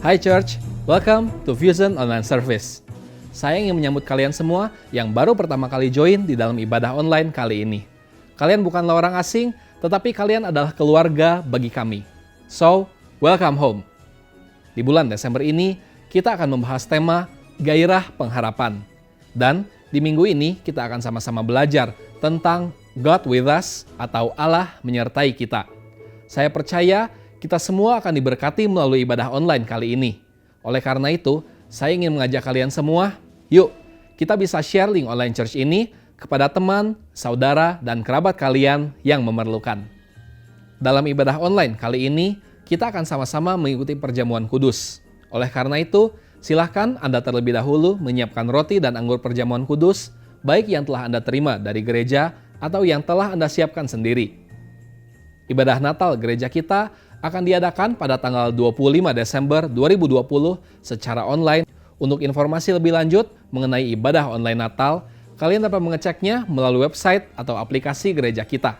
Hi Church, welcome to Fusion Online Service. Saya ingin menyambut kalian semua yang baru pertama kali join di dalam ibadah online kali ini. Kalian bukanlah orang asing, tetapi kalian adalah keluarga bagi kami. So, welcome home. Di bulan Desember ini, kita akan membahas tema Gairah Pengharapan. Dan di minggu ini, kita akan sama-sama belajar tentang God with us atau Allah menyertai kita. Saya percaya kita semua akan diberkati melalui ibadah online kali ini. Oleh karena itu, saya ingin mengajak kalian semua, yuk kita bisa share link online church ini kepada teman, saudara, dan kerabat kalian yang memerlukan. Dalam ibadah online kali ini, kita akan sama-sama mengikuti perjamuan kudus. Oleh karena itu, silahkan Anda terlebih dahulu menyiapkan roti dan anggur perjamuan kudus, baik yang telah Anda terima dari gereja atau yang telah Anda siapkan sendiri. Ibadah Natal gereja kita akan diadakan pada tanggal 25 Desember 2020 secara online. Untuk informasi lebih lanjut mengenai ibadah online Natal, kalian dapat mengeceknya melalui website atau aplikasi gereja kita.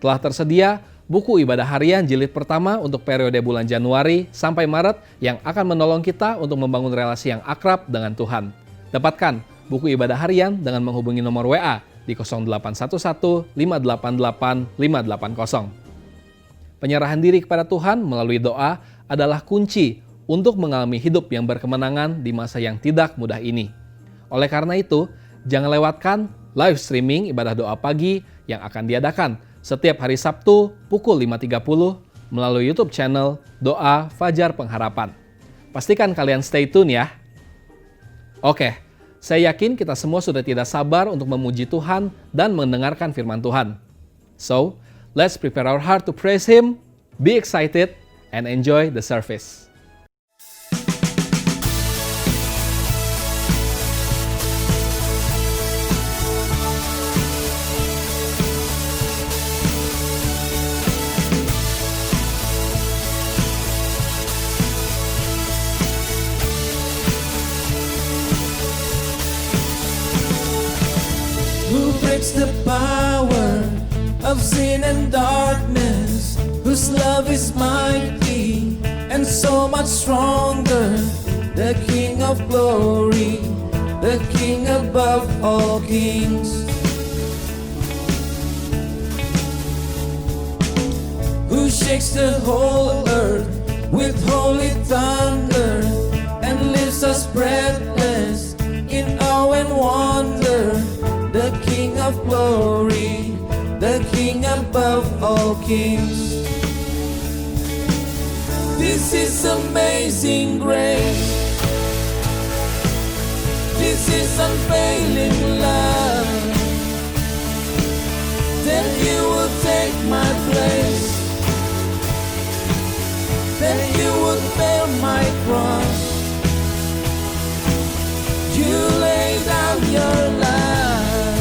Telah tersedia buku ibadah harian jilid pertama untuk periode bulan Januari sampai Maret yang akan menolong kita untuk membangun relasi yang akrab dengan Tuhan. Dapatkan buku ibadah harian dengan menghubungi nomor WA di 0811 588 580. Penyerahan diri kepada Tuhan melalui doa adalah kunci untuk mengalami hidup yang berkemenangan di masa yang tidak mudah ini. Oleh karena itu, jangan lewatkan live streaming ibadah doa pagi yang akan diadakan setiap hari Sabtu pukul 5.30 melalui YouTube channel Doa Fajar Pengharapan. Pastikan kalian stay tune ya. Oke, saya yakin kita semua sudah tidak sabar untuk memuji Tuhan dan mendengarkan firman Tuhan. So, let's prepare our heart to praise Him, be excited, and enjoy the service. Who breaks the power of sin and darkness, whose love is mighty and so much stronger, the King of glory, the King above all kings. Who shakes the whole earth with holy thunder and leaves us breathless in awe and wonder, the King of glory, the King above all kings. This is amazing grace. This is unfailing love. That you will take my place. That you would bear my cross. You lay down your life,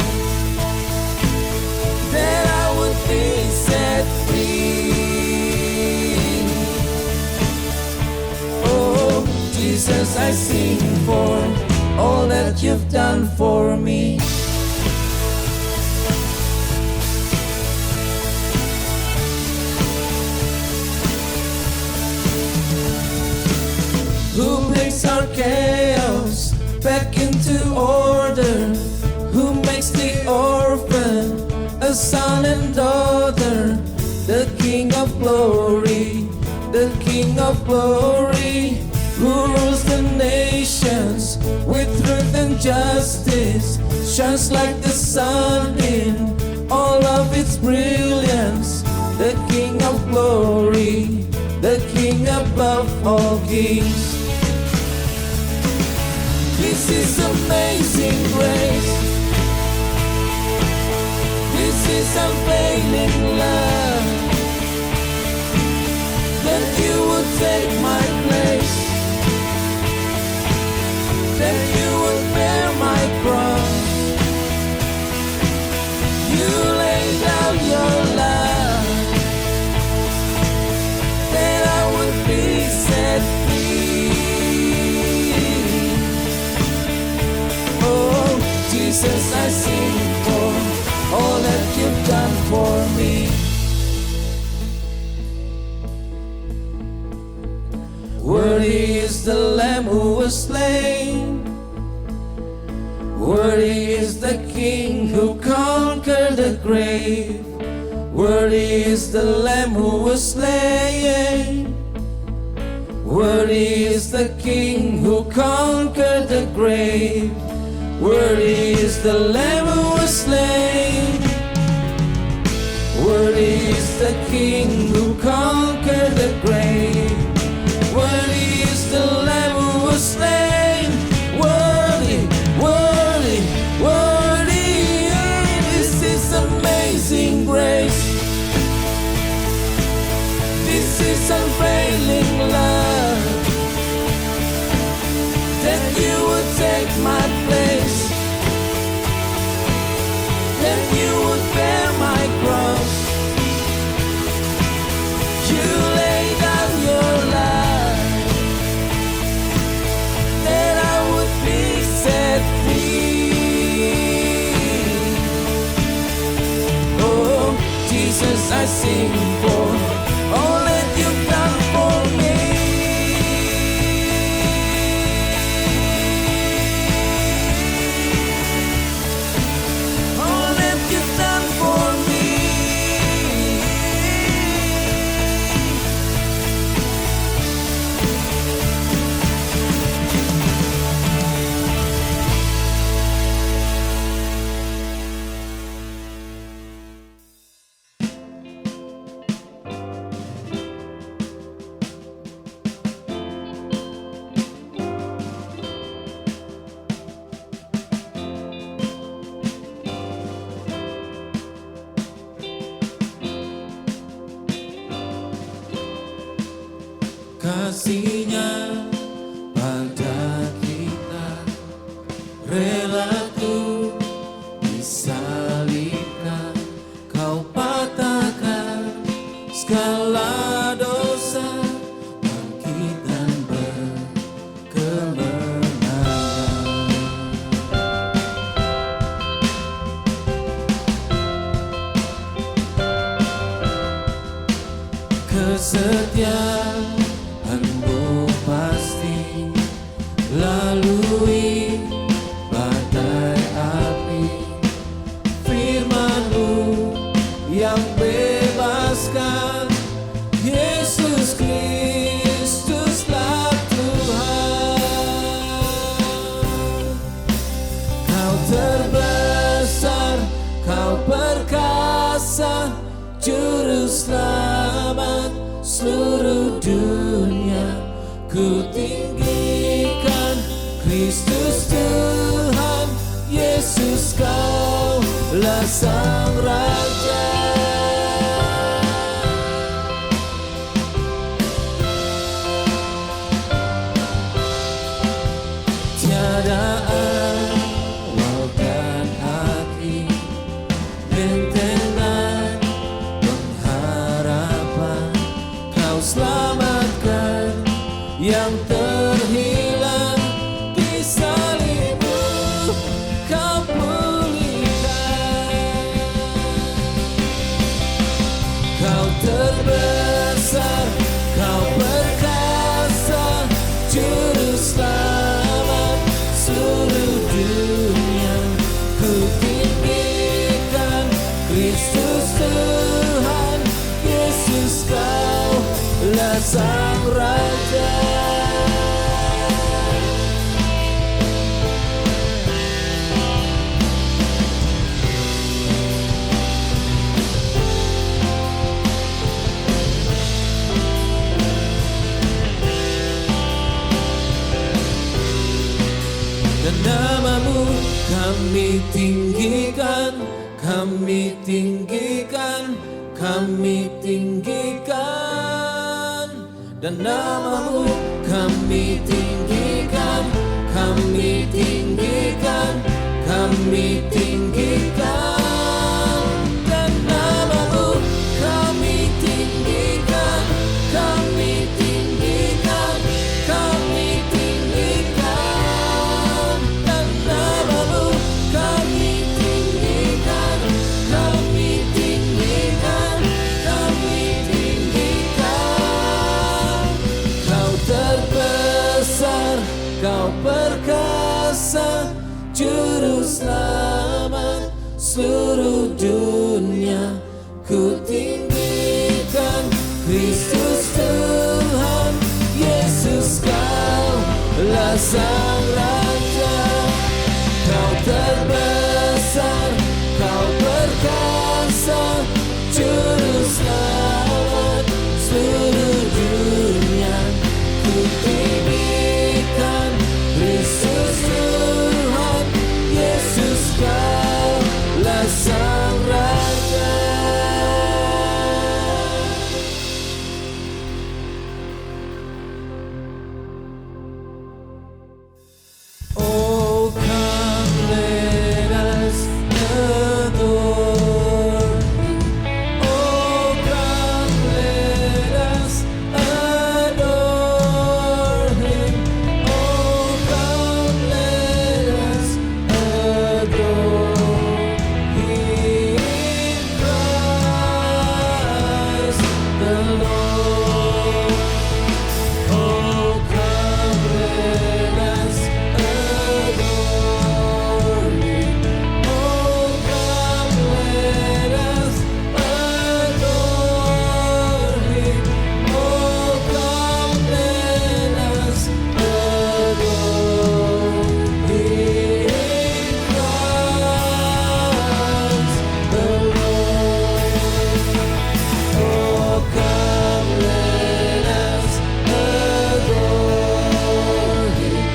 that I would be set free. Oh, Jesus, I sing for all that you've done for me. Who brings our chaos back into order? Who makes the orphan a son and daughter? The King of glory, the King of glory, who rules the nations with truth and justice, shines like the sun in all of its brilliance. The King of glory, the King above all kings. This is amazing grace. This is unfailing love. That you would take my place. That you would bear my cross. You lay down your life, that I would be set free. Oh, Jesus, I sing for all that you've done for me. Worthy is the Lamb who was slain. Worthy is the King who conquered the grave. Worthy is the Lamb who was slain. Worthy is the King who conquered the grave. Worthy is the Lamb who was slain. Worthy is the King who conquered the grave. Worthy is the Lamb who was slain. Worthy, worthy, worthy. This is amazing grace. This is unfailing love. That you would take my place. That you would bear my cross. You lay down your life. That I would be set free. Oh, Jesus, I sing for all that you've done for me. All that you've done for me. Kasih-Nya pada kita rela ku disalibkan. Kau patahkan segala dosa, bangkit dan berkemenangan. Kesetiaanmu pasti lalui badai api. Firman-Mu yang bebaskan. Yesus Kristuslah Tuhan. Kau terbesar, Kau perkasa, Juru Selamat seluruh dunia. Ku tinggikan Kristus Tuhan. Yesus, Kaulah Sang Raja. Tiada awal dan akhir, bentengan pengharapan. Kau selamatkan yang terhilang di salib-Mu. Kau pulihkan. Kau terbesar, Kau perkasa, Juru Selamat seluruh dunia. Ku tinggikan Kristus Tuhan. Yesus, Kaulah Sang Raja. Dan nama-Mu kami tinggikan, kami tinggikan, kami tinggikan. Dan nama-Mu kami tinggikan, kami tinggikan, kami tinggikan. Dan nama-Mu kami tinggikan, kami tinggikan, kami tinggikan. Dan nama-Mu kami tinggikan, kami tinggikan, kami tinggikan. Kau terbesar, selamat seluruh dunia. Ku tinggikan Kristus Tuhan Yesus, Kaulah Sang Raja. Kau terbesar, Kau perkasa, Juru Selamat seluruh dunia. Ku tinggikan Kristus Tuhan Yesus, Kaulah Sang Raja. Oh, come let us adore Him. Oh, come let us adore Him. Oh, come let us adore Him, Christ the Lord. Oh, come let us adore Him. Oh, come let us adore Him. Oh, come let us adore Him, Christ the Lord. Oh, come let us adore Him.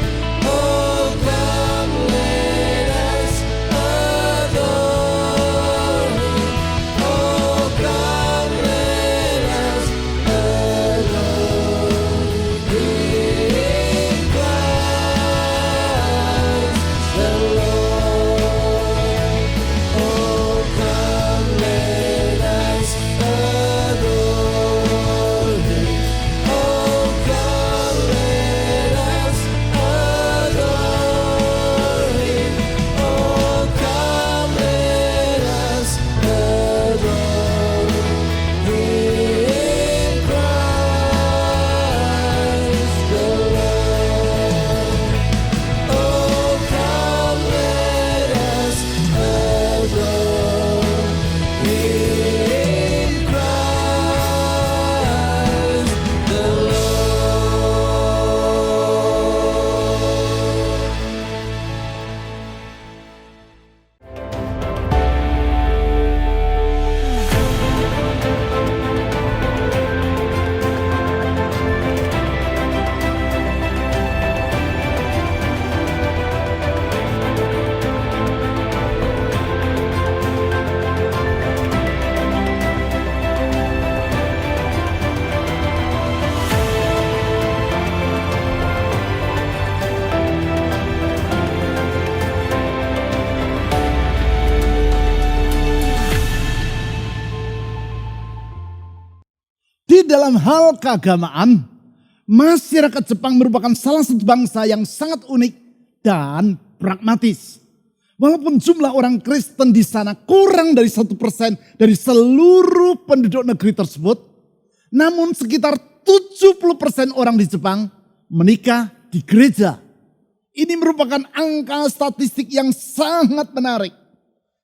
Oh, come let us adore Him. Oh, come let us adore Him, Christ the Lord. Oh, come let us adore Him. Oh, come let us adore Him. Oh, come let us adore Him, Christ the Lord. Oh, come let us adore Him, Christ the Lord. Di dalam hal keagamaan, masyarakat Jepang merupakan salah satu bangsa yang sangat unik dan pragmatis. Walaupun jumlah orang Kristen di sana kurang dari 1% dari seluruh penduduk negeri tersebut, namun sekitar 70% orang di Jepang menikah di gereja. Ini merupakan angka statistik yang sangat menarik.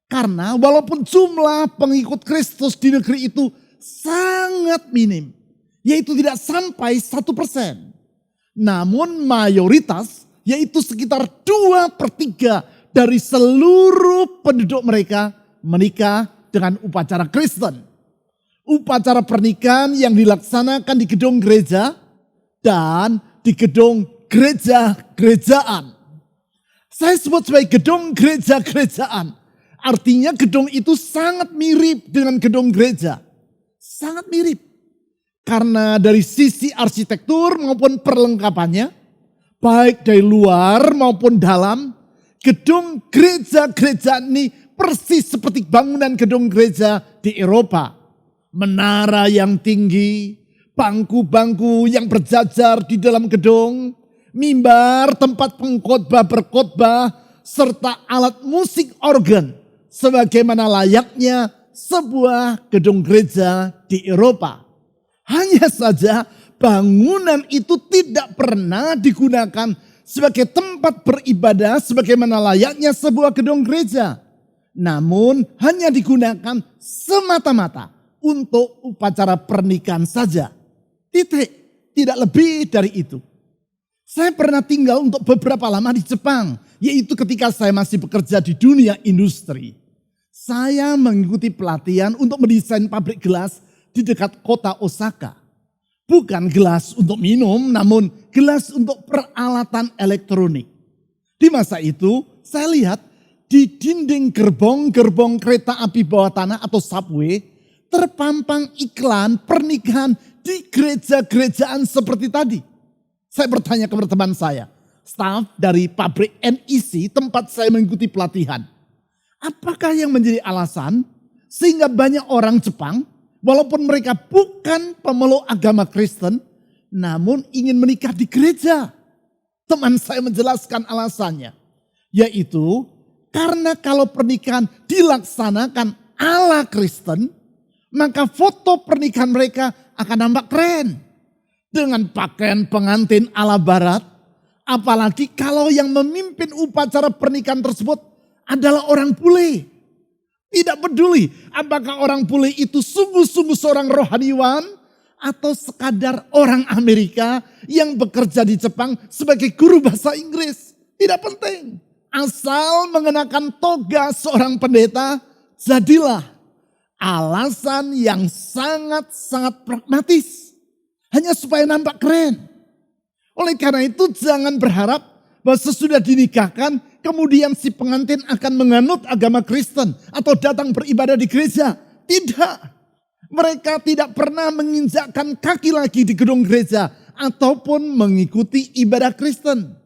Karena walaupun jumlah pengikut Kristus di negeri itu sangat minim, yaitu tidak sampai 1%. Namun mayoritas, yaitu sekitar 2/3 dari seluruh penduduk mereka menikah dengan upacara Kristen. Upacara pernikahan yang dilaksanakan di gedung gereja dan di gedung gereja-gerejaan. Saya sebut sebagai gedung gereja-gerejaan. Artinya gedung itu sangat mirip dengan gedung gereja. Sangat mirip. Karena dari sisi arsitektur maupun perlengkapannya, baik dari luar maupun dalam, gedung gereja-gereja ini persis seperti bangunan gedung gereja di Eropa. Menara yang tinggi, bangku-bangku yang berjajar di dalam gedung, mimbar tempat pengkhotbah berkhotbah, serta alat musik organ sebagaimana layaknya sebuah gedung gereja di Eropa. Hanya saja bangunan itu tidak pernah digunakan sebagai tempat beribadah sebagaimana layaknya sebuah gedung gereja. Namun hanya digunakan semata-mata untuk upacara pernikahan saja. Titik, tidak lebih dari itu. Saya pernah tinggal untuk beberapa lama di Jepang, yaitu ketika saya masih bekerja di dunia industri. Saya mengikuti pelatihan untuk mendesain pabrik gelas di dekat kota Osaka. Bukan gelas untuk minum, namun gelas untuk peralatan elektronik. Di masa itu, saya lihat di dinding gerbong-gerbong kereta api bawah tanah atau subway, terpampang iklan pernikahan di gereja-gerejaan seperti tadi. Saya bertanya kepada teman saya, staf dari pabrik NEC tempat saya mengikuti pelatihan. Apakah yang menjadi alasan sehingga banyak orang Jepang, walaupun mereka bukan pemeluk agama Kristen, namun ingin menikah di gereja? Teman saya menjelaskan alasannya, yaitu karena kalau pernikahan dilaksanakan ala Kristen, maka foto pernikahan mereka akan nampak keren. Dengan pakaian pengantin ala barat, apalagi kalau yang memimpin upacara pernikahan tersebut adalah orang bule. Tidak peduli apakah orang bule itu sungguh-sungguh seorang rohaniwan atau sekadar orang Amerika yang bekerja di Jepang sebagai guru bahasa Inggris. Tidak penting. Asal mengenakan toga seorang pendeta, jadilah alasan yang sangat-sangat pragmatis. Hanya supaya nampak keren. Oleh karena itu jangan berharap bahwa sesudah dinikahkan kemudian si pengantin akan menganut agama Kristen atau datang beribadah di gereja. Tidak. Mereka tidak pernah menginjakkan kaki lagi di gedung gereja ataupun mengikuti ibadah Kristen.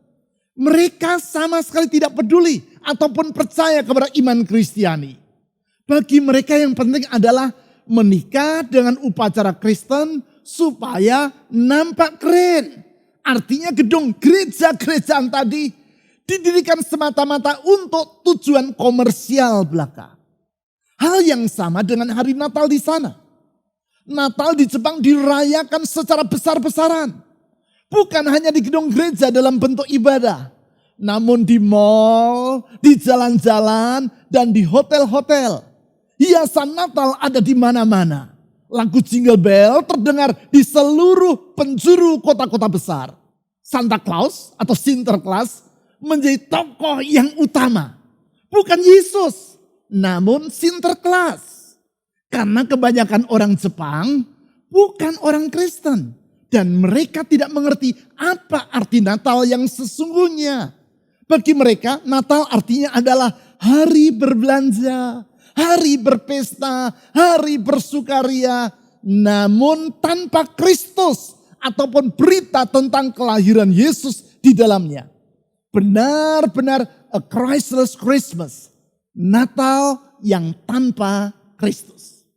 Mereka sama sekali tidak peduli ataupun percaya kepada iman Kristiani. Bagi mereka yang penting adalah menikah dengan upacara Kristen supaya nampak keren. Artinya gedung gereja-gerejaan tadi didirikan semata-mata untuk tujuan komersial belaka. Hal yang sama dengan hari Natal di sana. Natal di Jepang dirayakan secara besar-besaran. Bukan hanya di gedung gereja dalam bentuk ibadah. Namun di mall, di jalan-jalan, dan di hotel-hotel. Hiasan Natal ada di mana-mana. Lagu Jingle Bell terdengar di seluruh penjuru kota-kota besar. Santa Claus atau Sinterklas menjadi tokoh yang utama. Bukan Yesus, namun Sinterklas. Karena kebanyakan orang Jepang bukan orang Kristen. Dan mereka tidak mengerti apa arti Natal yang sesungguhnya. Bagi mereka Natal artinya adalah hari berbelanja, hari berpesta, hari bersukaria. Namun tanpa Kristus ataupun berita tentang kelahiran Yesus di dalamnya. Benar-benar a Christless Christmas. Natal yang tanpa Kristus.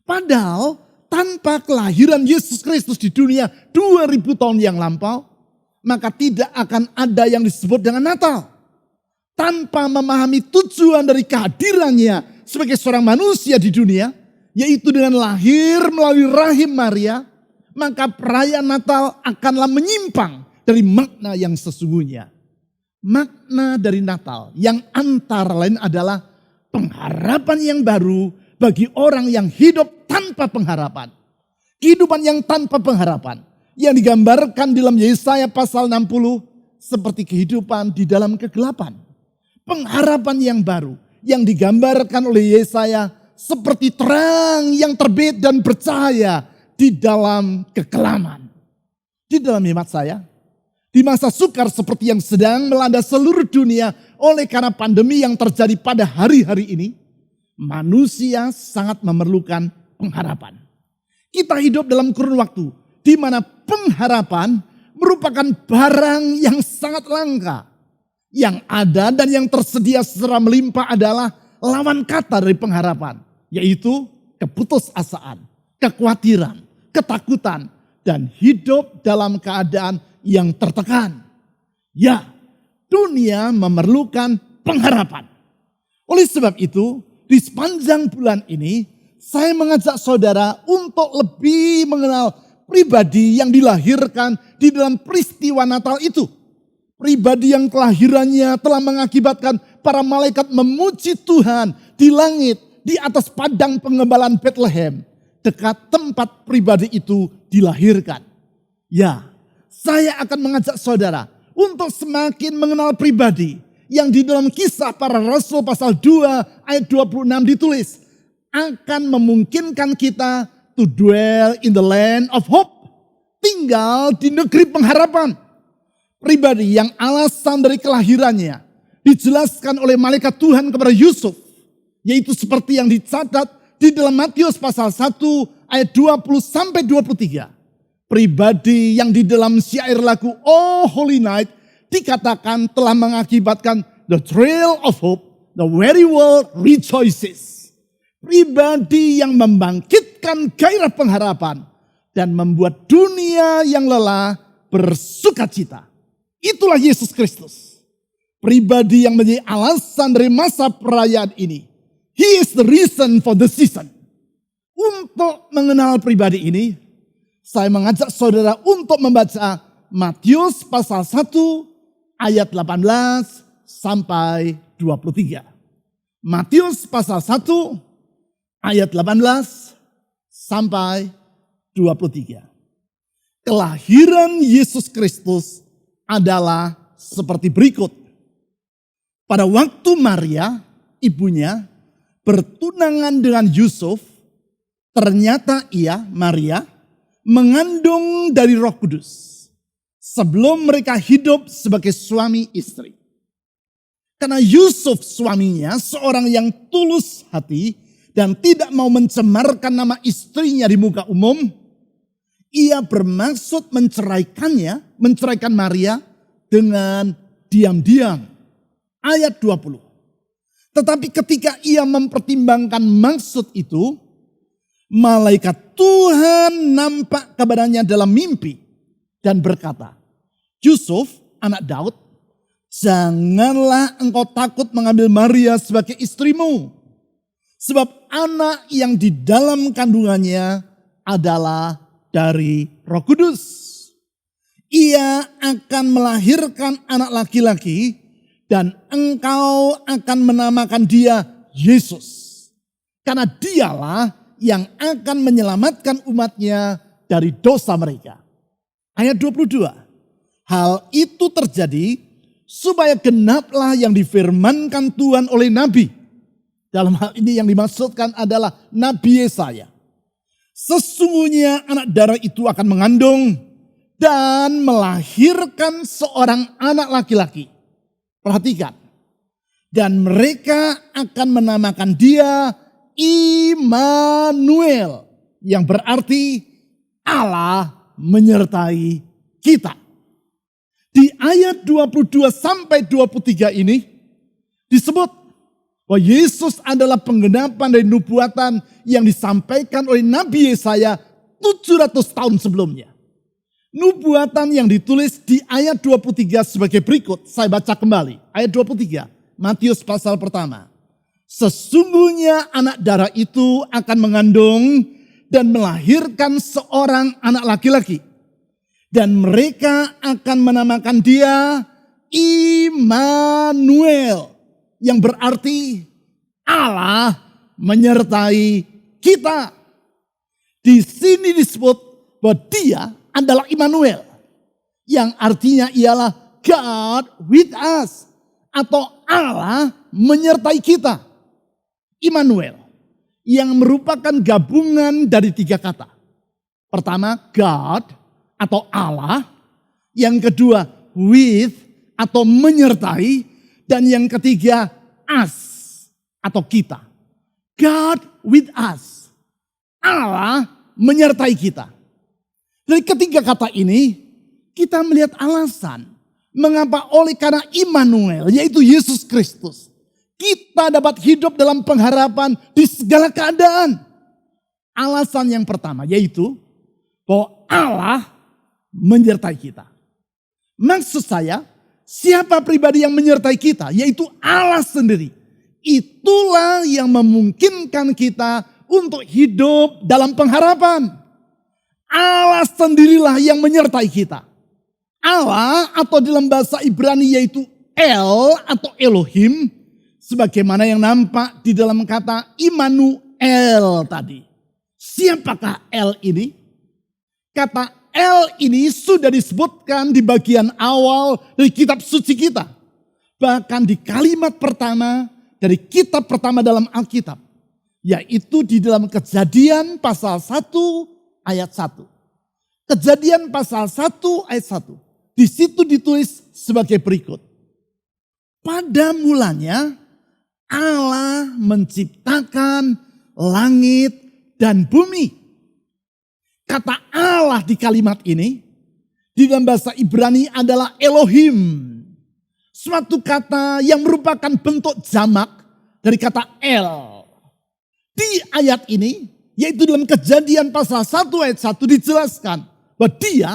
Padahal tanpa kelahiran Yesus Kristus di dunia 2000 tahun yang lampau, maka tidak akan ada yang disebut dengan Natal. Tanpa memahami tujuan dari kehadirannya sebagai seorang manusia di dunia, yaitu dengan lahir melalui rahim Maria, maka perayaan Natal akanlah menyimpang dari makna yang sesungguhnya. Makna dari Natal yang antara lain adalah pengharapan yang baru bagi orang yang hidup tanpa pengharapan. Kehidupan yang tanpa pengharapan yang digambarkan dalam Yesaya pasal 60 seperti kehidupan di dalam kegelapan. Pengharapan yang baru yang digambarkan oleh Yesaya seperti terang yang terbit dan bercahaya di dalam kekelaman. Di dalam hemat saya, di masa sukar seperti yang sedang melanda seluruh dunia oleh karena pandemi yang terjadi pada hari-hari ini, manusia sangat memerlukan pengharapan. Kita hidup dalam kurun waktu di mana pengharapan merupakan barang yang sangat langka. Yang ada dan yang tersedia secara melimpah adalah lawan kata dari pengharapan, yaitu keputusasaan, kekhawatiran, ketakutan, dan hidup dalam keadaan yang tertekan. Ya, dunia memerlukan pengharapan. Oleh sebab itu, di sepanjang bulan ini, saya mengajak saudara untuk lebih mengenal pribadi yang dilahirkan di dalam peristiwa Natal itu. Pribadi yang kelahirannya telah mengakibatkan para malaikat memuji Tuhan di langit, di atas padang pengembalaan Bethlehem, dekat tempat pribadi itu dilahirkan. Ya, saya akan mengajak saudara untuk semakin mengenal pribadi yang di dalam Kisah Para Rasul pasal 2 ayat 26 ditulis, akan memungkinkan kita to dwell in the land of hope, tinggal di negeri pengharapan. Pribadi yang alasan dari kelahirannya dijelaskan oleh malaikat Tuhan kepada Yusuf, yaitu seperti yang dicatat di dalam Matius pasal 1 ayat 20 sampai 23. Pribadi yang di dalam syair lagu Oh Holy Night dikatakan telah mengakibatkan the thrill of hope, the very world rejoices. Pribadi yang membangkitkan gairah pengharapan dan membuat dunia yang lelah bersukacita. Itulah Yesus Kristus. Pribadi yang menjadi alasan dari masa perayaan ini. He is the reason for the season. Untuk mengenal pribadi ini, saya mengajak saudara untuk membaca Matius pasal 1 ayat 18 sampai 23. Matius pasal 1 ayat 18 sampai 23. Kelahiran Yesus Kristus adalah seperti berikut. Pada waktu Maria, ibunya, bertunangan dengan Yusuf, ternyata ia, Maria, mengandung dari Roh Kudus sebelum mereka hidup sebagai suami istri. Karena Yusuf suaminya seorang yang tulus hati dan tidak mau mencemarkan nama istrinya di muka umum, ia bermaksud menceraikan Maria dengan diam-diam. Ayat 20. Tetapi ketika ia mempertimbangkan maksud itu, malaikat Tuhan nampak kepadanya dalam mimpi dan berkata, Yusuf, anak Daud, janganlah engkau takut mengambil Maria sebagai istrimu. Sebab anak yang di dalam kandungannya adalah dari Roh Kudus. Ia akan melahirkan anak laki-laki dan engkau akan menamakan dia Yesus. Karena dialah yang akan menyelamatkan umatnya dari dosa mereka. Ayat 22. Hal itu terjadi supaya genaplah yang difirmankan Tuhan oleh Nabi. Dalam hal ini yang dimaksudkan adalah Nabi Yesaya. Sesungguhnya anak darah itu akan mengandung dan melahirkan seorang anak laki-laki. Perhatikan. Dan mereka akan menamakan dia Immanuel. Yang berarti Allah menyertai kita. Di ayat 22 sampai 23 ini disebut bahwa Yesus adalah penggenapan dari nubuatan yang disampaikan oleh Nabi Yesaya 700 tahun sebelumnya. Nubuatan yang ditulis di ayat 23 sebagai berikut. Saya baca kembali. Ayat 23. Matius pasal pertama. Sesungguhnya anak darah itu akan mengandung dan melahirkan seorang anak laki-laki. Dan mereka akan menamakan dia Immanuel. Yang berarti Allah menyertai kita. Di sini disebut bahwa dia adalah Immanuel. Yang artinya ialah God with us. Atau Allah menyertai kita. Immanuel. Yang merupakan gabungan dari 3 kata. Pertama, God atau Allah. Yang kedua, with atau menyertai. Dan yang ketiga, us atau kita. God with us. Allah menyertai kita. Dari ketiga kata ini, kita melihat alasan mengapa oleh karena Immanuel, yaitu Yesus Kristus, kita dapat hidup dalam pengharapan di segala keadaan. Alasan yang pertama yaitu bahwa Allah menyertai kita. Maksud saya, siapa pribadi yang menyertai kita? Yaitu Allah sendiri. Itulah yang memungkinkan kita untuk hidup dalam pengharapan. Allah sendirilah yang menyertai kita. Allah atau dalam bahasa Ibrani yaitu El atau Elohim, sebagaimana yang nampak di dalam kata Immanuel tadi. Siapakah El ini? Kata El ini sudah disebutkan di bagian awal dari kitab suci kita. Bahkan di kalimat pertama dari kitab pertama dalam Alkitab. Yaitu di dalam Kejadian pasal 1 ayat 1. Kejadian pasal 1 ayat 1. Di situ ditulis sebagai berikut. Pada mulanya Allah menciptakan langit dan bumi. Kata Allah di kalimat ini di dalam bahasa Ibrani adalah Elohim. Suatu kata yang merupakan bentuk jamak dari kata El. Di ayat ini, yaitu dalam Kejadian pasal 1 ayat 1 dijelaskan bahwa dia,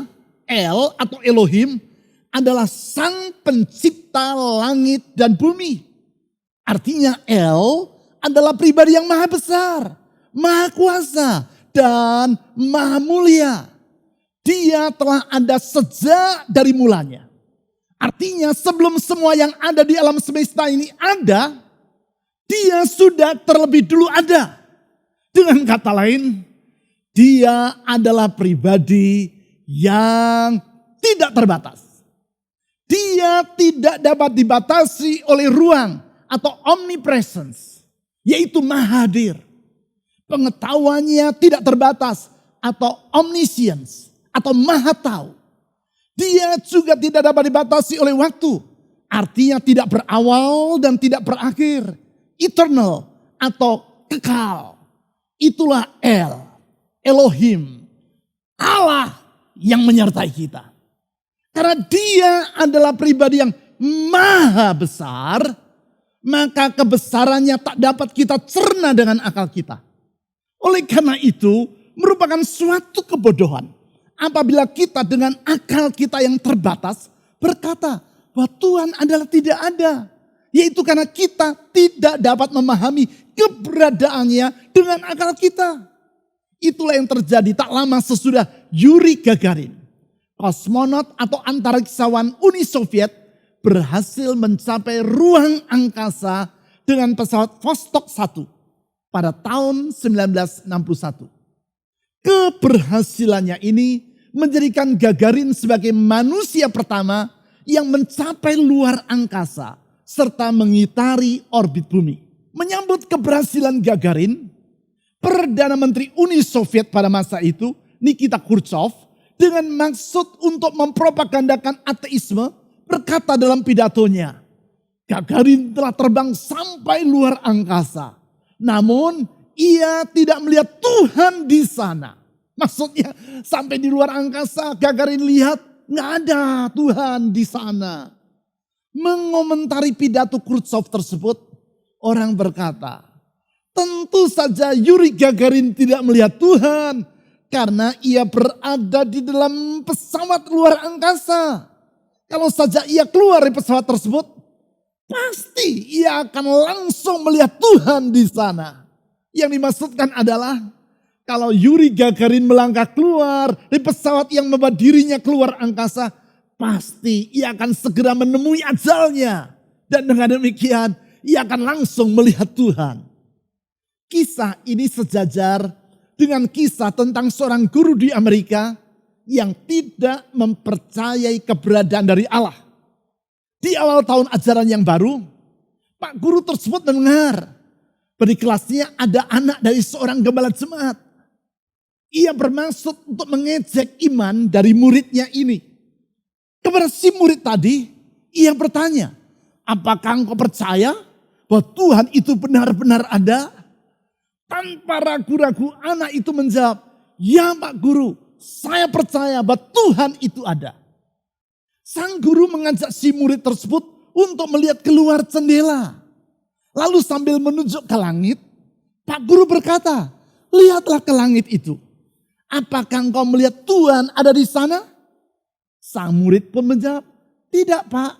El atau Elohim, adalah sang pencipta langit dan bumi. Artinya El adalah pribadi yang maha besar, maha kuasa, dan maha mulia. Dia telah ada sejak dari mulanya. Artinya sebelum semua yang ada di alam semesta ini ada, dia sudah terlebih dulu ada. Dengan kata lain, dia adalah pribadi yang tidak terbatas. Dia tidak dapat dibatasi oleh ruang atau omnipresence, yaitu maha hadir. Pengetahuannya tidak terbatas atau omniscience atau maha tahu. Dia juga tidak dapat dibatasi oleh waktu. Artinya tidak berawal dan tidak berakhir. Eternal atau kekal. Itulah El, Elohim, Allah yang menyertai kita. Karena dia adalah pribadi yang maha besar, maka kebesarannya tak dapat kita cerna dengan akal kita. Oleh karena itu, merupakan suatu kebodohan apabila kita dengan akal kita yang terbatas berkata bahwa Tuhan adalah tidak ada. Yaitu karena kita tidak dapat memahami keberadaannya dengan akal kita. Itulah yang terjadi tak lama sesudah Yuri Gagarin, kosmonot atau antariksawan Uni Soviet, berhasil mencapai ruang angkasa dengan pesawat Vostok 1 pada tahun 1961. Keberhasilannya ini menjadikan Gagarin sebagai manusia pertama yang mencapai luar angkasa serta mengitari orbit bumi. Menyambut keberhasilan Gagarin, Perdana Menteri Uni Soviet pada masa itu, Nikita Khrushchev, dengan maksud untuk mempropagandakan ateisme, berkata dalam pidatonya, Gagarin telah terbang sampai luar angkasa. Namun ia tidak melihat Tuhan di sana. Maksudnya sampai di luar angkasa Gagarin lihat nggak ada Tuhan di sana. Mengomentari pidato Khrushchev tersebut, orang berkata, tentu saja Yuri Gagarin tidak melihat Tuhan karena ia berada di dalam pesawat luar angkasa. Kalau saja ia keluar dari pesawat tersebut, pasti ia akan langsung melihat Tuhan di sana. Yang dimaksudkan adalah kalau Yuri Gagarin melangkah keluar dari pesawat yang membawa dirinya keluar angkasa, pasti ia akan segera menemui ajalnya. Dan dengan demikian ia akan langsung melihat Tuhan. Kisah ini sejajar dengan kisah tentang seorang guru di Amerika yang tidak mempercayai keberadaan dari Allah. Di awal tahun ajaran yang baru, Pak guru tersebut mendengar bahwa di kelasnya ada anak dari seorang gembala jemaat. Ia bermaksud untuk mengejek iman dari muridnya ini. Kepada si murid tadi, ia bertanya, apakah engkau percaya bahwa Tuhan itu benar-benar ada? Tanpa ragu-ragu anak itu menjawab, ya Pak Guru, saya percaya bahwa Tuhan itu ada. Sang guru mengajak si murid tersebut untuk melihat keluar jendela. Lalu sambil menunjuk ke langit, Pak Guru berkata, lihatlah ke langit itu. Apakah engkau melihat Tuhan ada di sana? Sang murid pun menjawab, tidak Pak.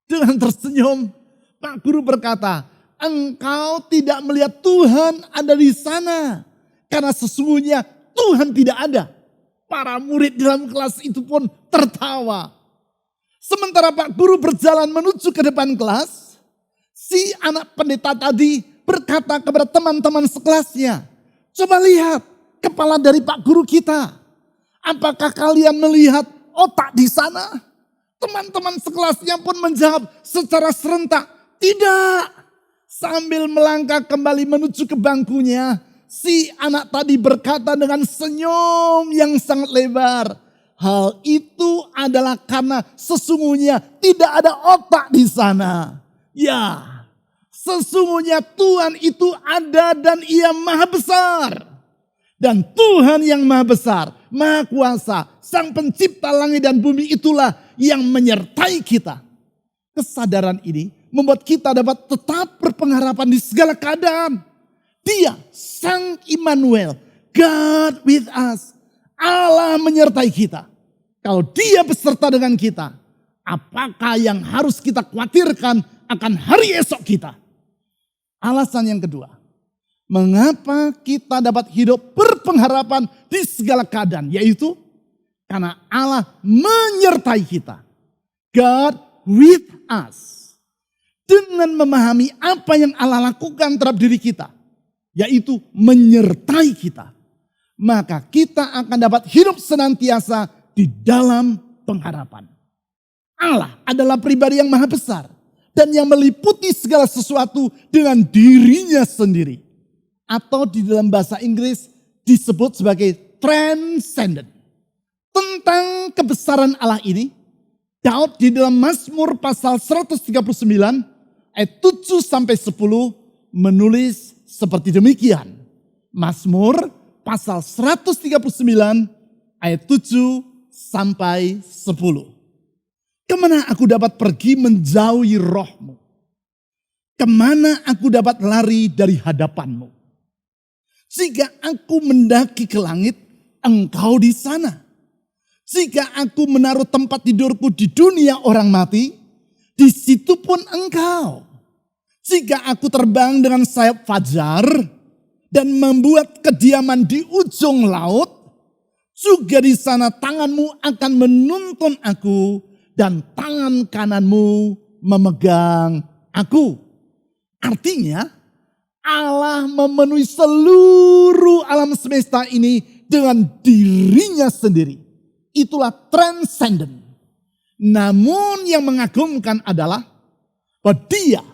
Dengan tersenyum, Pak Guru berkata, engkau tidak melihat Tuhan ada di sana. Karena sesungguhnya Tuhan tidak ada. Para murid dalam kelas itu pun tertawa. Sementara Pak Guru berjalan menuju ke depan kelas, si anak pendeta tadi berkata kepada teman-teman sekelasnya, "Coba lihat kepala dari Pak Guru kita. Apakah kalian melihat otak di sana?" Teman-teman sekelasnya pun menjawab secara serentak, "Tidak." Sambil melangkah kembali menuju ke bangkunya, si anak tadi berkata dengan senyum yang sangat lebar, "Hal itu adalah karena sesungguhnya tidak ada otak di sana." Ya, sesungguhnya Tuhan itu ada dan Ia maha besar. Dan Tuhan yang maha besar, maha kuasa, Sang Pencipta langit dan bumi itulah yang menyertai kita. Kesadaran ini membuat kita dapat tetap berpengharapan di segala keadaan. Dia, Sang Immanuel, God with us. Allah menyertai kita. Kalau Dia beserta dengan kita, apakah yang harus kita khawatirkan akan hari esok kita? Alasan yang kedua, mengapa kita dapat hidup berpengharapan di segala keadaan, yaitu karena Allah menyertai kita. God with us. Dengan memahami apa yang Allah lakukan terhadap diri kita, yaitu menyertai kita, maka kita akan dapat hidup senantiasa di dalam pengharapan. Allah adalah pribadi yang maha besar dan yang meliputi segala sesuatu dengan dirinya sendiri. Atau di dalam bahasa Inggris disebut sebagai transcendent. Tentang kebesaran Allah ini, Daud di dalam Mazmur pasal 139 ayat 7-10 menulis seperti demikian. Mazmur pasal 139 ayat 7-10. Kemana aku dapat pergi menjauhi roh-Mu? Kemana aku dapat lari dari hadapan-Mu? Jika aku mendaki ke langit, Engkau di sana. Jika aku menaruh tempat tidurku di dunia orang mati, di situ pun Engkau. Jika aku terbang dengan sayap fajar dan membuat kediaman di ujung laut, juga di sana tangan-Mu akan menuntun aku dan tangan kanan-Mu memegang aku. Artinya, Allah memenuhi seluruh alam semesta ini dengan dirinya sendiri. Itulah transcendent. Namun yang mengagumkan adalah bahwa Dia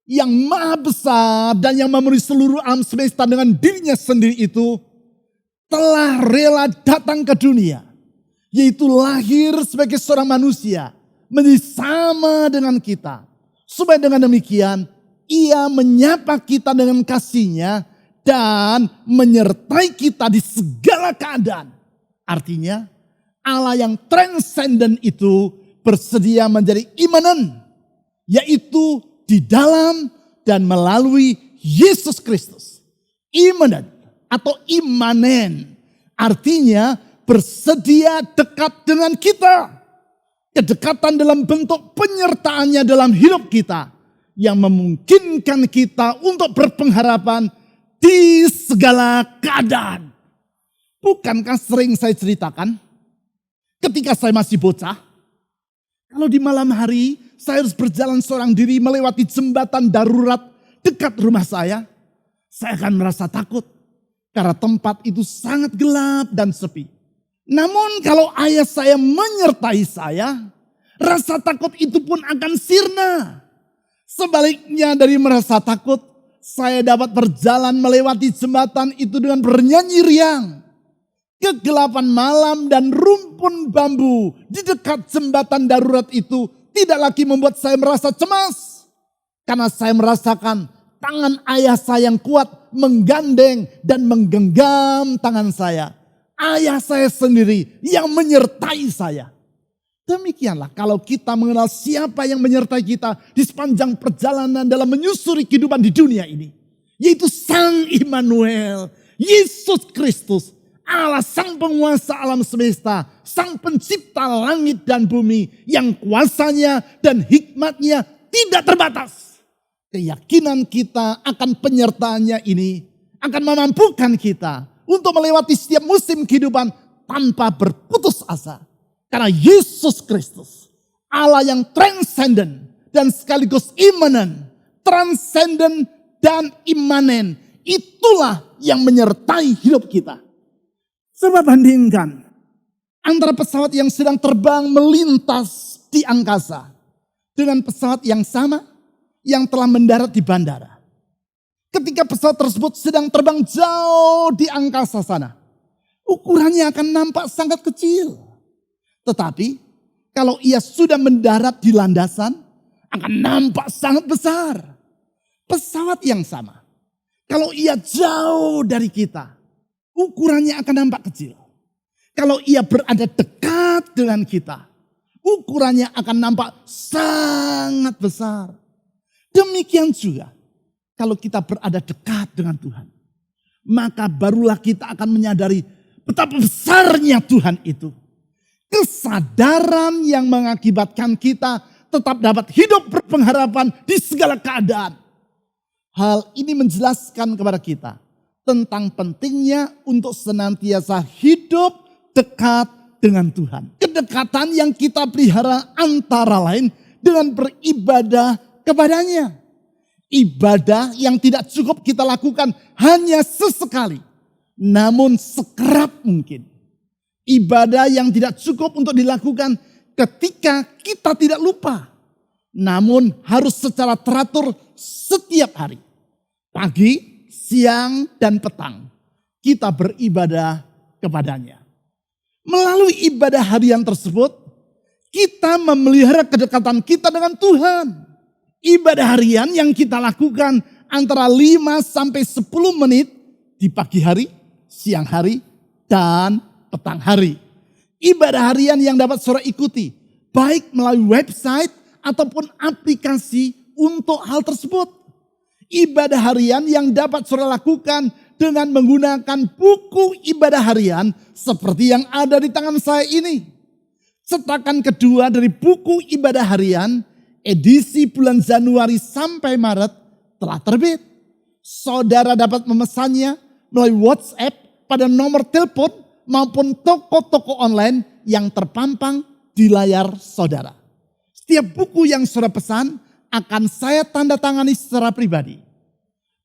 yang maha besar dan yang memenuhi seluruh alam semesta dengan dirinya sendiri itu telah rela datang ke dunia. Yaitu lahir sebagai seorang manusia menjadi sama dengan kita. Supaya dengan demikian Ia menyapa kita dengan kasih-Nya dan menyertai kita di segala keadaan. Artinya Allah yang transcendent itu bersedia menjadi immanen, yaitu di dalam dan melalui Yesus Kristus. Immanen atau imanen artinya bersedia dekat dengan kita. Kedekatan dalam bentuk penyertaannya dalam hidup kita yang memungkinkan kita untuk berpengharapan di segala keadaan. Bukankah sering saya ceritakan ketika saya masih bocah, kalau di malam hari saya harus berjalan seorang diri melewati jembatan darurat dekat rumah saya akan merasa takut karena tempat itu sangat gelap dan sepi. Namun kalau ayah saya menyertai saya, rasa takut itu pun akan sirna. Sebaliknya dari merasa takut, saya dapat berjalan melewati jembatan itu dengan bernyanyi riang. Kegelapan malam dan rumpun bambu di dekat jembatan darurat itu tidak lagi membuat saya merasa cemas. Karena saya merasakan tangan ayah saya yang kuat menggandeng dan menggenggam tangan saya. Ayah saya sendiri yang menyertai saya. Demikianlah kalau kita mengenal siapa yang menyertai kita di sepanjang perjalanan dalam menyusuri kehidupan di dunia ini. Yaitu Sang Immanuel, Yesus Kristus, Allah Sang Penguasa alam semesta, Sang Pencipta langit dan bumi yang kuasanya dan hikmatnya tidak terbatas. Keyakinan kita akan penyertaannya ini akan memampukan kita untuk melewati setiap musim kehidupan tanpa berputus asa. Karena Yesus Kristus Allah yang transcendent dan sekaligus immanent, transcendent dan imanen. Itulah yang menyertai hidup kita. Coba bandingkan antara pesawat yang sedang terbang melintas di angkasa dengan pesawat yang sama yang telah mendarat di bandara. Ketika pesawat tersebut sedang terbang jauh di angkasa sana, ukurannya akan nampak sangat kecil. Tetapi kalau ia sudah mendarat di landasan, akan nampak sangat besar. Pesawat yang sama, kalau ia jauh dari kita, ukurannya akan nampak kecil. Kalau ia berada dekat dengan kita, ukurannya akan nampak sangat besar. Demikian juga kalau kita berada dekat dengan Tuhan, maka barulah kita akan menyadari betapa besarnya Tuhan itu. Kesadaran yang mengakibatkan kita tetap dapat hidup berpengharapan di segala keadaan. Hal ini menjelaskan kepada kita tentang pentingnya untuk senantiasa hidup dekat dengan Tuhan. Kedekatan yang kita pelihara antara lain dengan beribadah kepadanya. Ibadah yang tidak cukup kita lakukan hanya sesekali, namun sekerap mungkin. Ibadah yang tidak cukup untuk dilakukan ketika kita tidak lupa, namun harus secara teratur setiap hari. Pagi, siang, dan petang kita beribadah kepadanya. Melalui ibadah harian tersebut, kita memelihara kedekatan kita dengan Tuhan. Ibadah harian yang kita lakukan antara 5 sampai 10 menit di pagi hari, siang hari, dan petang hari. Ibadah harian yang dapat saudara ikuti, baik melalui website ataupun aplikasi untuk hal tersebut. Ibadah harian yang dapat saudara lakukan dengan menggunakan buku ibadah harian seperti yang ada di tangan saya ini. Cetakan kedua dari buku ibadah harian edisi bulan Januari sampai Maret telah terbit. Saudara dapat memesannya melalui WhatsApp pada nomor telepon maupun toko-toko online yang terpampang di layar saudara. Setiap buku yang saudara pesan akan saya tanda tangani secara pribadi.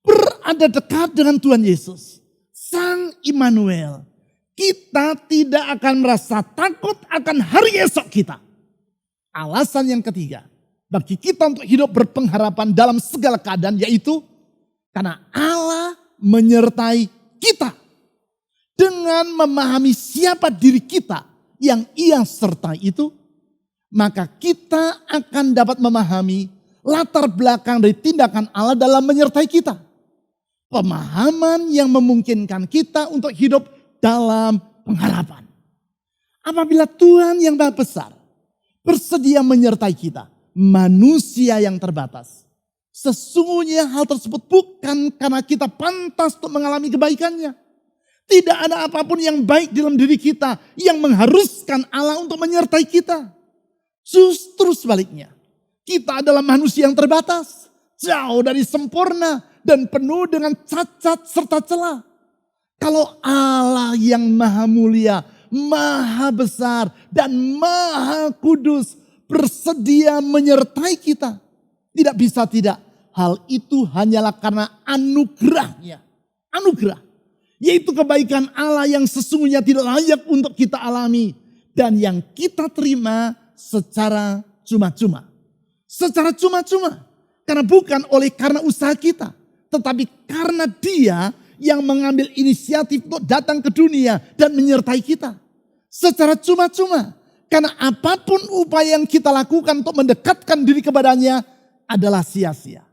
Berada dekat dengan Tuhan Yesus, Sang Immanuel, kita tidak akan merasa takut akan hari esok kita. Alasan yang ketiga, bagi kita untuk hidup berpengharapan dalam segala keadaan, yaitu karena Allah menyertai kita. Dengan memahami siapa diri kita yang Ia sertai itu, maka kita akan dapat memahami latar belakang dari tindakan Allah dalam menyertai kita. Pemahaman yang memungkinkan kita untuk hidup dalam pengharapan. Apabila Tuhan yang Maha Besar bersedia menyertai kita, manusia yang terbatas, sesungguhnya hal tersebut bukan karena kita pantas untuk mengalami kebaikannya. Tidak ada apapun yang baik dalam diri kita yang mengharuskan Allah untuk menyertai kita. Justru sebaliknya, kita adalah manusia yang terbatas, jauh dari sempurna dan penuh dengan cacat serta celah. Kalau Allah yang maha mulia, maha besar, dan maha kudus bersedia menyertai kita, tidak bisa tidak. Hal itu hanyalah karena anugerahnya. Anugerah. Yaitu kebaikan Allah yang sesungguhnya tidak layak untuk kita alami. Dan yang kita terima secara cuma-cuma. Secara cuma-cuma. Karena bukan karena usaha kita. Tetapi karena Dia yang mengambil inisiatif untuk datang ke dunia dan menyertai kita. Secara cuma-cuma. Karena apapun upaya yang kita lakukan untuk mendekatkan diri kepadanya adalah sia-sia.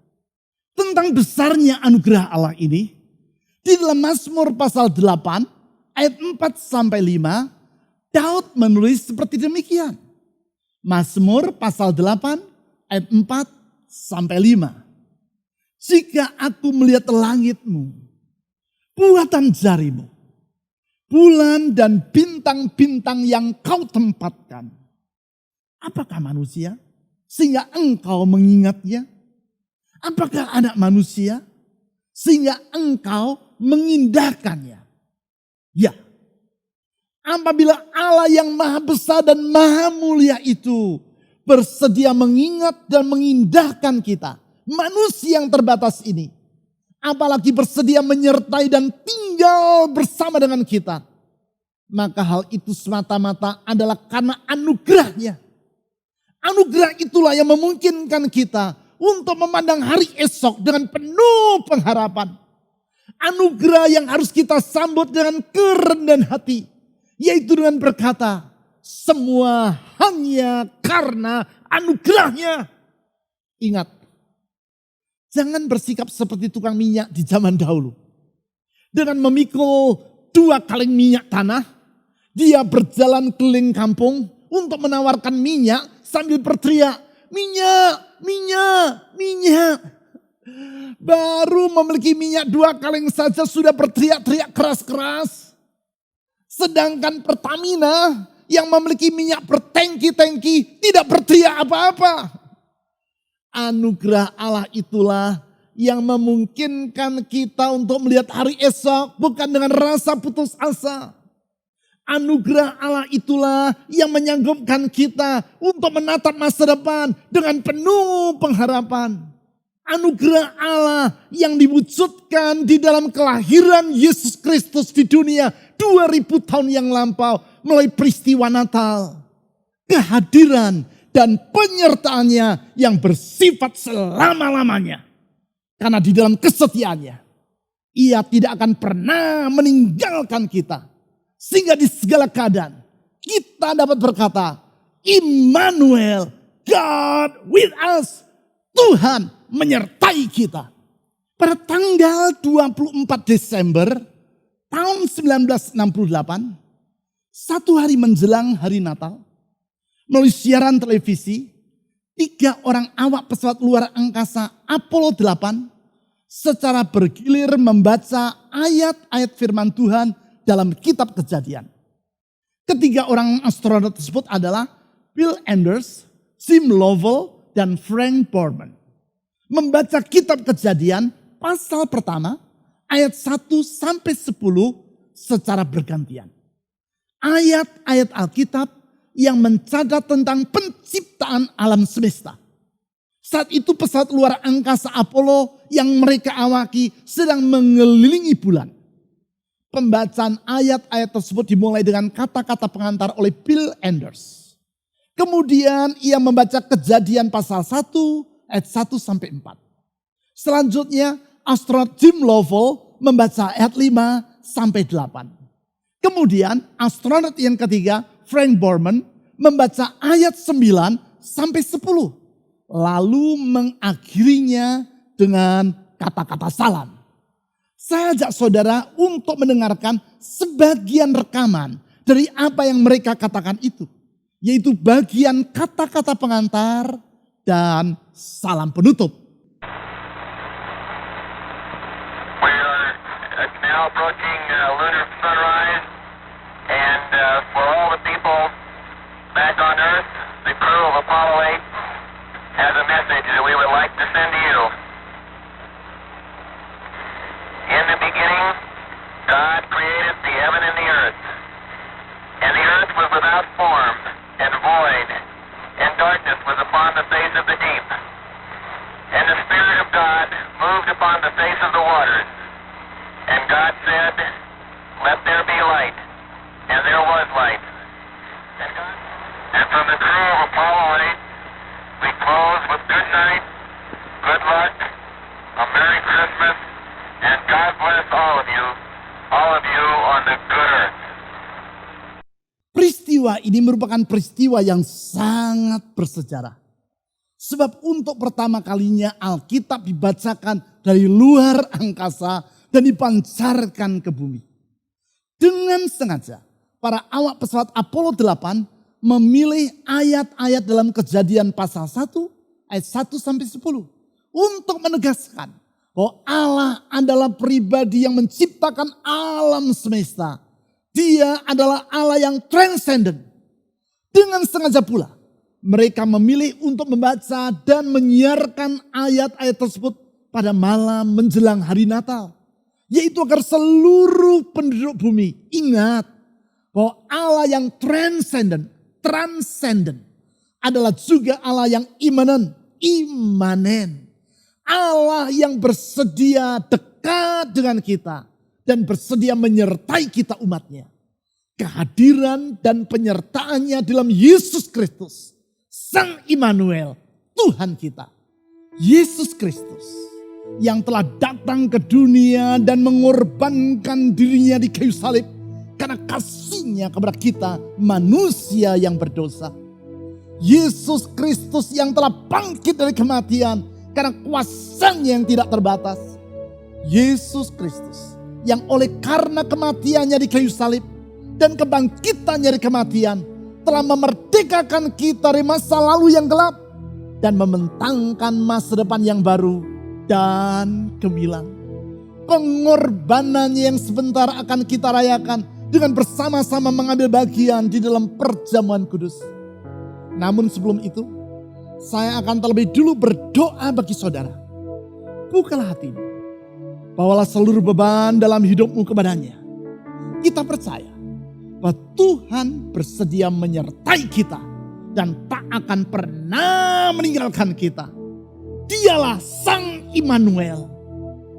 Tentang besarnya anugerah Allah ini, di dalam Mazmur pasal 8 ayat 4 sampai 5, Daud menulis seperti demikian. Mazmur pasal 8 ayat 4 sampai 5. Jika aku melihat langitmu, buatan jarimu, bulan dan bintang-bintang yang kau tempatkan, apakah manusia sehingga engkau mengingatnya? Apakah anak manusia sehingga engkau mengindahkannya? Ya, apabila Allah yang maha besar dan maha mulia itu bersedia mengingat dan mengindahkan kita, manusia yang terbatas ini. Apalagi bersedia menyertai dan tinggal bersama dengan kita. Maka hal itu semata-mata adalah karena anugerahnya. Anugerah itulah yang memungkinkan kita untuk memandang hari esok dengan penuh pengharapan. Anugerah yang harus kita sambut dengan kerendahan hati. Yaitu dengan berkata, semua hanya karena anugerahnya. Ingat, jangan bersikap seperti tukang minyak di zaman dahulu. Dengan memikul 2 kaleng minyak tanah, dia berjalan keliling kampung untuk menawarkan minyak sambil berteriak, minyak, minyak, minyak. Baru memiliki minyak 2 kaleng saja sudah berteriak-teriak keras-keras. Sedangkan Pertamina yang memiliki minyak bertangki-tangki tidak berteriak apa-apa. Anugerah Allah itulah yang memungkinkan kita untuk melihat hari esok bukan dengan rasa putus asa. Anugerah Allah itulah yang menyanggupkan kita untuk menatap masa depan dengan penuh pengharapan. Anugerah Allah yang diwujudkan di dalam kelahiran Yesus Kristus di dunia 2000 tahun yang lampau melalui peristiwa Natal. Kehadiran dan penyertaannya yang bersifat selama-lamanya. Karena di dalam kesetiaannya, ia tidak akan pernah meninggalkan kita. Sehingga di segala keadaan, kita dapat berkata, Immanuel, God with us. Tuhan menyertai kita. Pada tanggal 24 Desember tahun 1968, satu hari menjelang hari Natal, melalui siaran televisi, 3 orang awak pesawat luar angkasa Apollo 8 secara bergilir membaca ayat-ayat firman Tuhan dalam kitab Kejadian. Ketiga orang astronot tersebut adalah Bill Anders, Jim Lovell, dan Frank Borman. Membaca kitab Kejadian pasal pertama ayat 1 sampai 10 secara bergantian. Ayat-ayat Alkitab yang mencatat tentang penciptaan alam semesta. Saat itu pesawat luar angkasa Apollo yang mereka awaki sedang mengelilingi bulan. Pembacaan ayat-ayat tersebut dimulai dengan kata-kata pengantar oleh Bill Anders. Kemudian ia membaca Kejadian pasal 1 ayat 1 sampai 4. Selanjutnya astronot Jim Lovell membaca ayat 5 sampai 8. Kemudian astronot yang ketiga Frank Borman membaca ayat 9 sampai 10. Lalu mengakhirinya dengan kata-kata salam. Saya ajak saudara untuk mendengarkan sebagian rekaman dari apa yang mereka katakan itu. Yaitu bagian kata-kata pengantar dan salam penutup. We are now approaching lunar sunrise, and for all the people back on Earth, the crew of Apollo 8 has a message that we would like to send to you. In the beginning, God created the heaven and the earth. And the earth was without form and void, and darkness was upon the face of the deep. And the Spirit of God moved upon the face of the waters. And God said, "Let there be light." And there was light. And from the crew of Apollo 8, we close with good night, good luck, a Merry Christmas, and God bless all of you on the good earth. Peristiwa ini merupakan peristiwa yang sangat bersejarah. Sebab untuk pertama kalinya Alkitab dibacakan dari luar angkasa dan dipancarkan ke bumi. Dengan sengaja, para awak pesawat Apollo 8 memilih ayat-ayat dalam Kejadian pasal 1 ayat 1 sampai 10 untuk menegaskan bahwa Allah adalah pribadi yang menciptakan alam semesta. Dia adalah Allah yang transcendent. Dengan sengaja pula mereka memilih untuk membaca dan menyiarkan ayat-ayat tersebut pada malam menjelang hari Natal. Yaitu agar seluruh penduduk bumi ingat bahwa Allah yang transcendent, adalah juga Allah yang imanen. Allah yang bersedia dekat dengan kita dan bersedia menyertai kita umatnya. Kehadiran dan penyertaannya dalam Yesus Kristus, Sang Immanuel, Tuhan kita. Yesus Kristus yang telah datang ke dunia dan mengorbankan dirinya di kayu salib karena kasihnya kepada kita manusia yang berdosa. Yesus Kristus yang telah bangkit dari kematian karena kuasanya yang tidak terbatas. Yesus Kristus yang oleh karena kematiannya di kayu salib dan kebangkitannya dari kematian telah memerdekakan kita dari masa lalu yang gelap dan membentangkan masa depan yang baru dan gemilang. Pengorbanannya yang sebentar akan kita rayakan dengan bersama-sama mengambil bagian di dalam perjamuan kudus. Namun sebelum itu, saya akan terlebih dulu berdoa bagi saudara. Bukalah hatimu, bawalah seluruh beban dalam hidupmu kepadanya. Kita percaya bahwa Tuhan bersedia menyertai kita dan tak akan pernah meninggalkan kita. Dialah Sang Immanuel,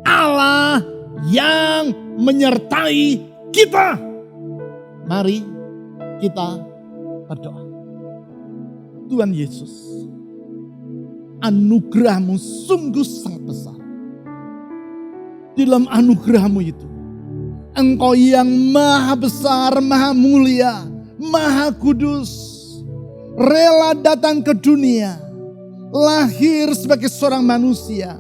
Allah yang menyertai kita. Mari kita berdoa. Tuhan Yesus, anugerah-Mu sungguh sangat besar. Di dalam anugerah-Mu itu, Engkau yang maha besar, maha mulia, maha kudus, rela datang ke dunia, lahir sebagai seorang manusia,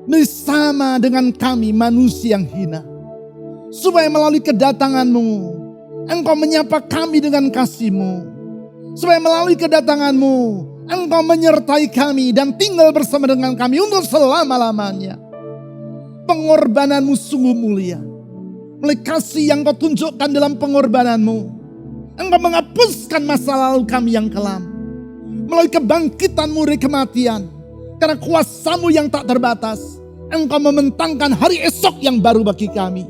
bersama dengan kami manusia yang hina. Supaya melalui kedatangan-Mu, Engkau menyapa kami dengan kasih-Mu. Supaya melalui kedatangan-Mu, Engkau menyertai kami dan tinggal bersama dengan kami untuk selama-lamanya. Pengorbanan-Mu sungguh mulia. Melalui kasih yang Kau tunjukkan dalam pengorbanan-Mu, Engkau menghapuskan masa lalu kami yang kelam. Melalui kebangkitan-Mu dari kematian, karena kuasa-Mu yang tak terbatas, Engkau membentangkan hari esok yang baru bagi kami.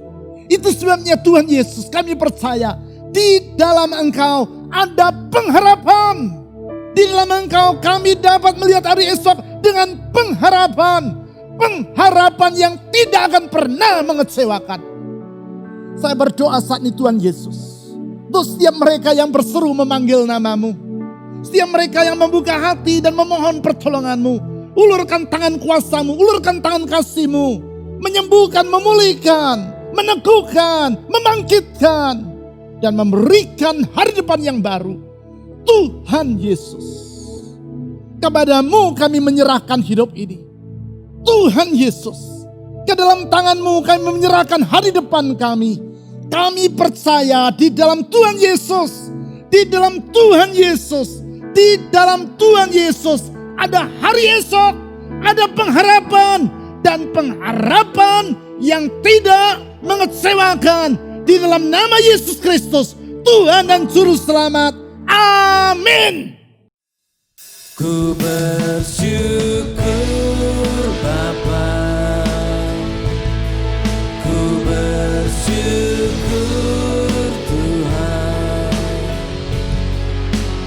Itu sebabnya Tuhan Yesus, kami percaya di dalam Engkau ada pengharapan. Di dalam Engkau kami dapat melihat hari esok dengan pengharapan. Pengharapan yang tidak akan pernah mengecewakan. Saya berdoa saat ini Tuhan Yesus, untuk setiap mereka yang berseru memanggil nama-Mu, setiap mereka yang membuka hati dan memohon pertolongan-Mu, ulurkan tangan kuasa-Mu, ulurkan tangan kasih-Mu, menyembuhkan, memulihkan, meneguhkan, membangkitkan, dan memberikan hari depan yang baru. Tuhan Yesus, kepada-Mu kami menyerahkan hidup ini. Tuhan Yesus, ke dalam tangan-Mu kami menyerahkan hari depan kami. Kami percaya di dalam Tuhan Yesus, di dalam Tuhan Yesus, di dalam Tuhan Yesus ada hari esok, ada pengharapan, dan pengharapan yang tidak mengecewakan. Di dalam nama Yesus Kristus, Tuhan dan Juru Selamat. Amin. Ku bersyukur Bapa, ku bersyukur Tuhan,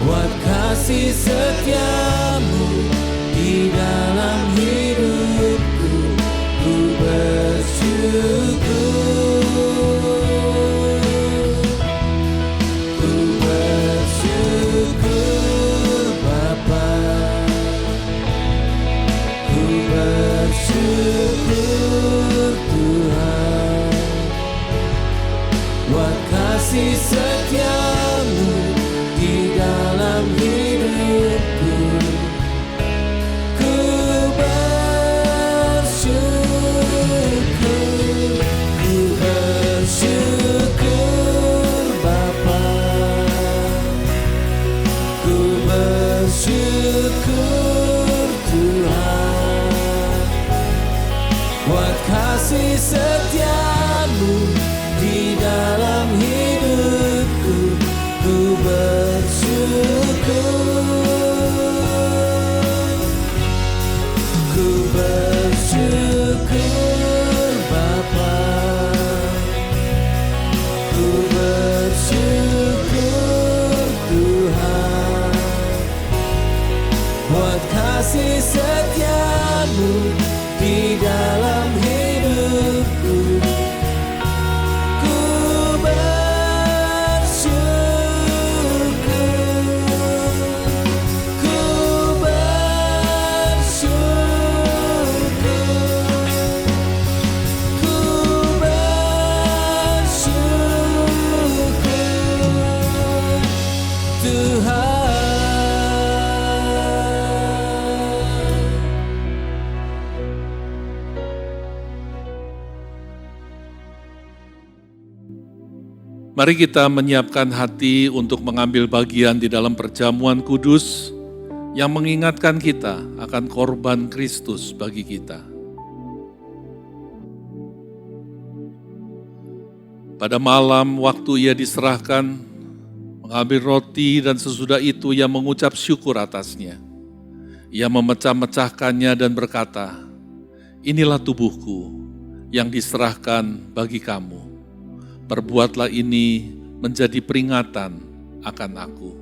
buat kasih setia-Mu di dalam hidupku. Ku bersyukur, ku bersyukur Bapa. Mari kita menyiapkan hati untuk mengambil bagian di dalam perjamuan kudus yang mengingatkan kita akan korban Kristus bagi kita. Pada malam waktu ia diserahkan, mengambil roti dan sesudah itu ia mengucap syukur atasnya. Ia memecah-mecahkannya dan berkata, "Inilah tubuhku yang diserahkan bagi kamu. Perbuatlah ini menjadi peringatan akan aku."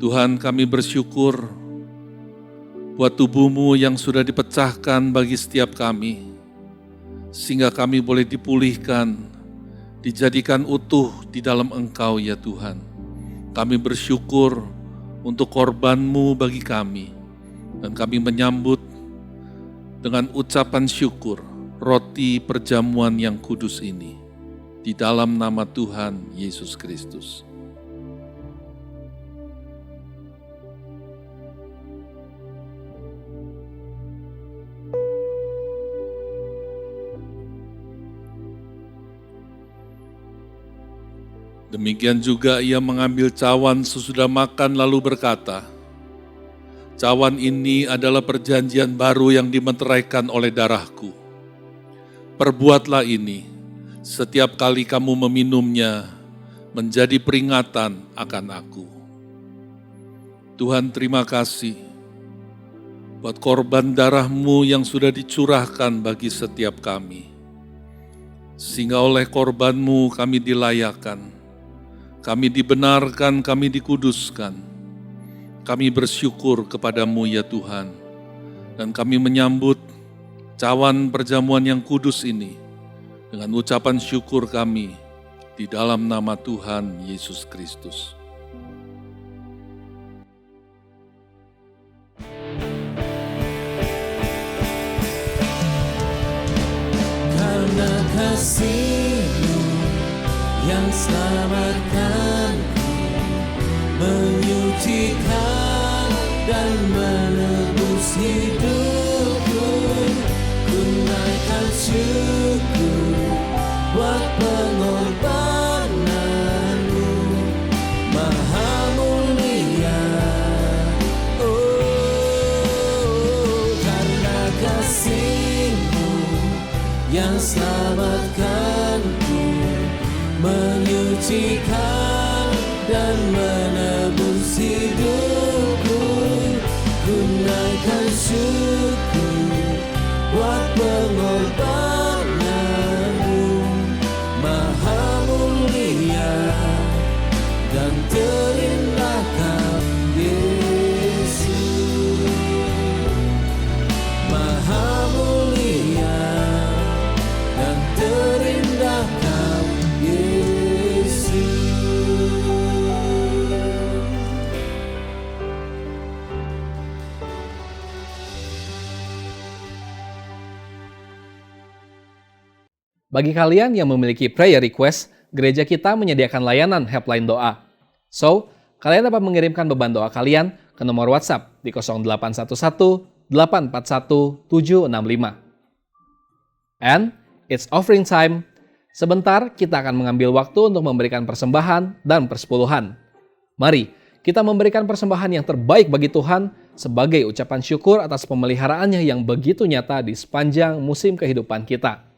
Tuhan, kami bersyukur buat tubuh-Mu yang sudah dipecahkan bagi setiap kami, sehingga kami boleh dipulihkan, dijadikan utuh di dalam Engkau ya Tuhan. Kami bersyukur untuk korban-Mu bagi kami, dan kami menyambut dengan ucapan syukur roti perjamuan yang kudus ini. Di dalam nama Tuhan Yesus Kristus. Demikian juga ia mengambil cawan sesudah makan lalu berkata, "Cawan ini adalah perjanjian baru yang dimeteraikan oleh darahku. Perbuatlah ini setiap kali kamu meminumnya menjadi peringatan akan aku." Tuhan, terima kasih buat korban darah-Mu yang sudah dicurahkan bagi setiap kami. Sehingga oleh korban-Mu kami dilayakkan, kami dibenarkan, kami dikuduskan. Kami bersyukur kepada-Mu ya Tuhan, dan kami menyambut cawan perjamuan yang kudus ini dengan ucapan syukur kami di dalam nama Tuhan Yesus Kristus. Karena kasih-Mu yang selamatkanku, menyucikan dan menebus hidupku, ku naikkan syukur buat pengorbanan-Mu maha mulia. Oh, karena kasih-Mu yang selamatkanku, menyucikan dan menebus hidupku, ku naikkan syukur buat pengorbanan-Mu maha mulia, dan terindah Kau Yesus, maha mulia dan terindah Kau Yesus. Bagi kalian yang memiliki prayer request, gereja kita menyediakan layanan helpline doa. So, kalian dapat mengirimkan beban doa kalian ke nomor WhatsApp di 0811 841 765. And it's offering time. Sebentar kita akan mengambil waktu untuk memberikan persembahan dan persepuluhan. Mari kita memberikan persembahan yang terbaik bagi Tuhan sebagai ucapan syukur atas pemeliharaannya yang begitu nyata di sepanjang musim kehidupan kita.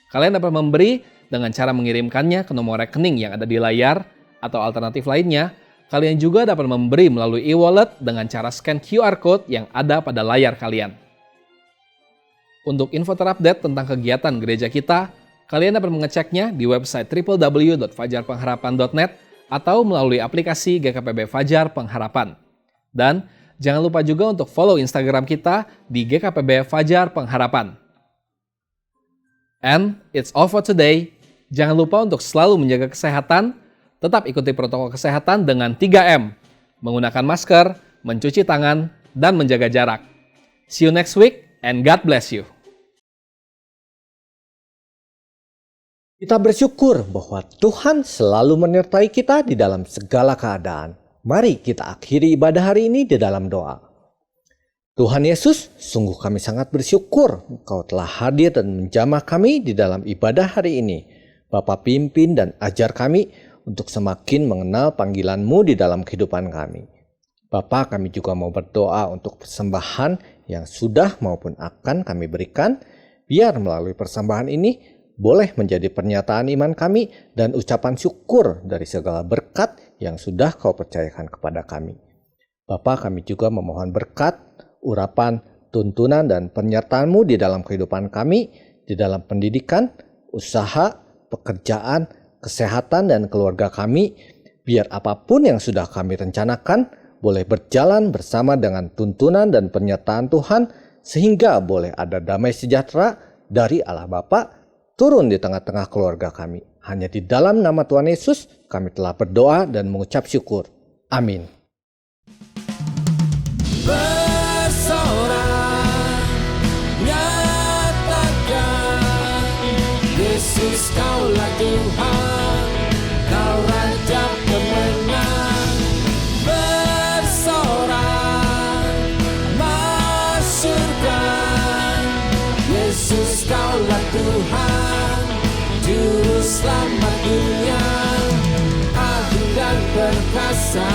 Kalian dapat memberi dengan cara mengirimkannya ke nomor rekening yang ada di layar, atau alternatif lainnya, kalian juga dapat memberi melalui e-wallet dengan cara scan QR Code yang ada pada layar kalian. Untuk info terupdate tentang kegiatan gereja kita, kalian dapat mengeceknya di website www.fajarpengharapan.net atau melalui aplikasi GKPB Fajar Pengharapan. Dan jangan lupa juga untuk follow Instagram kita di GKPB Fajar Pengharapan. And it's all for today. Jangan lupa untuk selalu menjaga kesehatan, tetap ikuti protokol kesehatan dengan 3M, menggunakan masker, mencuci tangan, dan menjaga jarak. See you next week and God bless you. Kita bersyukur bahwa Tuhan selalu menyertai kita di dalam segala keadaan. Mari kita akhiri ibadah hari ini di dalam doa. Tuhan Yesus, sungguh kami sangat bersyukur Engkau telah hadir dan menjamah kami di dalam ibadah hari ini. Bapa, pimpin dan ajar kami untuk semakin mengenal panggilan-Mu di dalam kehidupan kami. Bapa, kami juga mau berdoa untuk persembahan yang sudah maupun akan kami berikan, biar melalui persembahan ini boleh menjadi pernyataan iman kami dan ucapan syukur dari segala berkat yang sudah Kau percayakan kepada kami. Bapa, kami juga memohon berkat, urapan, tuntunan dan penyertaan-Mu di dalam kehidupan kami, di dalam pendidikan, usaha, pekerjaan, kesehatan dan keluarga kami, biar apapun yang sudah kami rencanakan boleh berjalan bersama dengan tuntunan dan pernyataan Tuhan, sehingga boleh ada damai sejahtera dari Allah Bapa turun di tengah-tengah keluarga kami. Hanya di dalam nama Tuhan Yesus kami telah berdoa dan mengucap syukur. Amin. Bersorak, nyatakan Yesus Kaulah Tuhan, Kau Raja pemenang. Bersorak, masyurkan Yesus Kaulah Tuhan, Juru Selamat dunia, agung dan perkasa.